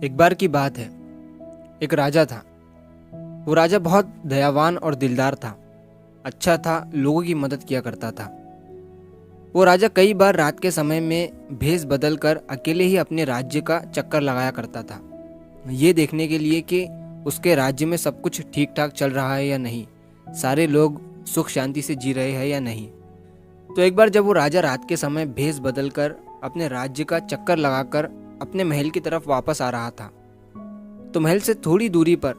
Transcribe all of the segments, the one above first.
एक बार की बात है। एक राजा था। वो राजा बहुत दयावान और दिलदार था। अच्छा था, लोगों की मदद किया करता था। वो राजा कई बार रात के समय में भेष बदल कर अकेले ही अपने राज्य का चक्कर लगाया करता था, ये देखने के लिए कि उसके राज्य में सब कुछ ठीक ठाक चल रहा है या नहीं, सारे लोग सुख शांति से जी रहे हैं या नहीं। तो एक बार जब वो राजा रात के समय भेष बदल कर अपने राज्य का चक्कर लगाकर अपने महल की तरफ वापस आ रहा था, तो महल से थोड़ी दूरी पर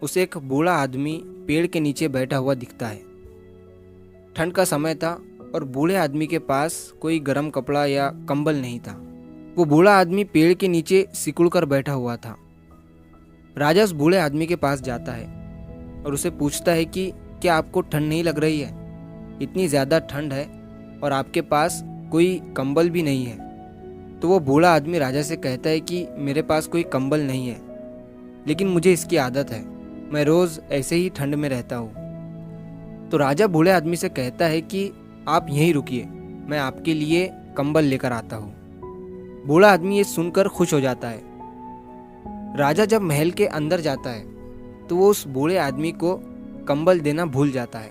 उसे एक बूढ़ा आदमी पेड़ के नीचे बैठा हुआ दिखता है। ठंड का समय था और बूढ़े आदमी के पास कोई गर्म कपड़ा या कंबल नहीं था। वो बूढ़ा आदमी पेड़ के नीचे सिकुड़ कर बैठा हुआ था। राजा उस बूढ़े आदमी के पास जाता है और उसे पूछता है कि क्या आपको ठंड नहीं लग रही है? इतनी ज़्यादा ठंड है और आपके पास कोई कंबल भी नहीं है। तो वो बूढ़ा आदमी राजा से कहता है कि मेरे पास कोई कंबल नहीं है, लेकिन मुझे इसकी आदत है, मैं रोज़ ऐसे ही ठंड में रहता हूँ। तो राजा बूढ़े आदमी से कहता है कि आप यहीं रुकिए, मैं आपके लिए कंबल लेकर आता हूँ। बूढ़ा आदमी ये सुनकर खुश हो जाता है। राजा जब महल के अंदर जाता है तो वो उस बूढ़े आदमी को कंबल देना भूल जाता है।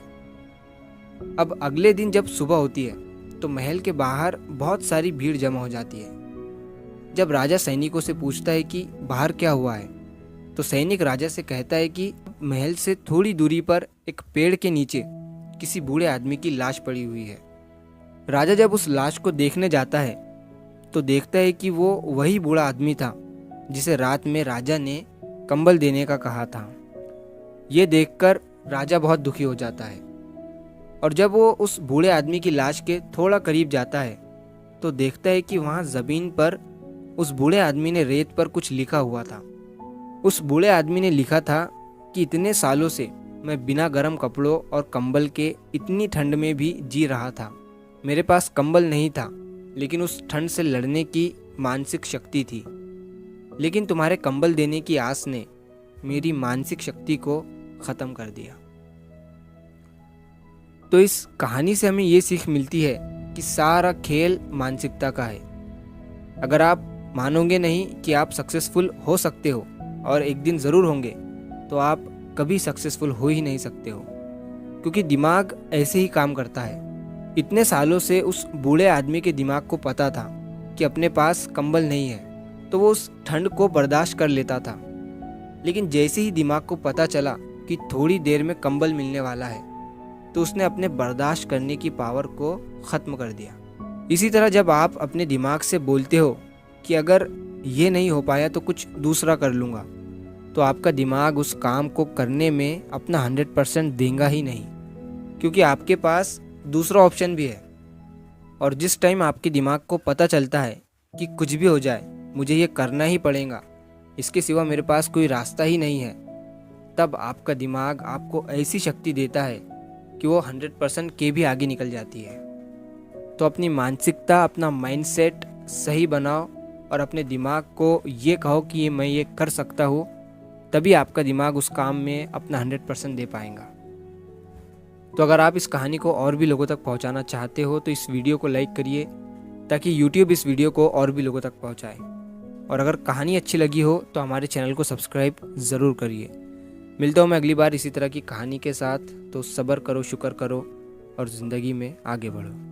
अब अगले दिन जब सुबह होती है तो महल के बाहर बहुत सारी भीड़ जमा हो जाती है। जब राजा सैनिकों से पूछता है कि बाहर क्या हुआ है, तो सैनिक राजा से कहता है कि महल से थोड़ी दूरी पर एक पेड़ के नीचे किसी बूढ़े आदमी की लाश पड़ी हुई है। राजा जब उस लाश को देखने जाता है तो देखता है कि वो वही बूढ़ा आदमी था जिसे रात में राजा ने कंबल देने का कहा था। ये देखकर राजा बहुत दुखी हो जाता है और जब वो उस बूढ़े आदमी की लाश के थोड़ा करीब जाता है तो देखता है कि वहाँ ज़मीन पर उस बूढ़े आदमी ने रेत पर कुछ लिखा हुआ था। उस बूढ़े आदमी ने लिखा था कि इतने सालों से मैं बिना गर्म कपड़ों और कंबल के इतनी ठंड में भी जी रहा था। मेरे पास कंबल नहीं था, लेकिन उस ठंड से लड़ने की मानसिक शक्ति थी। लेकिन तुम्हारे कंबल देने की आस ने मेरी मानसिक शक्ति को ख़त्म कर दिया। तो इस कहानी से हमें ये सीख मिलती है कि सारा खेल मानसिकता का है। अगर आप मानोगे नहीं कि आप सक्सेसफुल हो सकते हो, और एक दिन ज़रूर होंगे, तो आप कभी सक्सेसफुल हो ही नहीं सकते हो, क्योंकि दिमाग ऐसे ही काम करता है। इतने सालों से उस बूढ़े आदमी के दिमाग को पता था कि अपने पास कंबल नहीं है, तो वो उस ठंड को बर्दाश्त कर लेता था। लेकिन जैसे ही दिमाग को पता चला कि थोड़ी देर में कंबल मिलने वाला है, तो उसने अपने बर्दाश्त करने की पावर को ख़त्म कर दिया। इसी तरह जब आप अपने दिमाग से बोलते हो कि अगर ये नहीं हो पाया तो कुछ दूसरा कर लूँगा, तो आपका दिमाग उस काम को करने में अपना 100% देगा ही नहीं, क्योंकि आपके पास दूसरा ऑप्शन भी है। और जिस टाइम आपके दिमाग को पता चलता है कि कुछ भी हो जाए मुझे ये करना ही पड़ेगा, इसके सिवा मेरे पास कोई रास्ता ही नहीं है, तब आपका दिमाग आपको ऐसी शक्ति देता है कि वो 100% के भी आगे निकल जाती है। तो अपनी मानसिकता, अपना माइंडसेट सही बनाओ और अपने दिमाग को ये कहो कि मैं ये कर सकता हूँ, तभी आपका दिमाग उस काम में अपना 100% दे पाएगा। तो अगर आप इस कहानी को और भी लोगों तक पहुँचाना चाहते हो तो इस वीडियो को लाइक करिए, ताकि YouTube इस वीडियो को और भी लोगों तक पहुँचाए। और अगर कहानी अच्छी लगी हो तो हमारे चैनल को सब्सक्राइब ज़रूर करिए। मिलता हूँ मैं अगली बार इसी तरह की कहानी के साथ। तो सब्र करो, शुक्र करो और ज़िंदगी में आगे बढ़ो।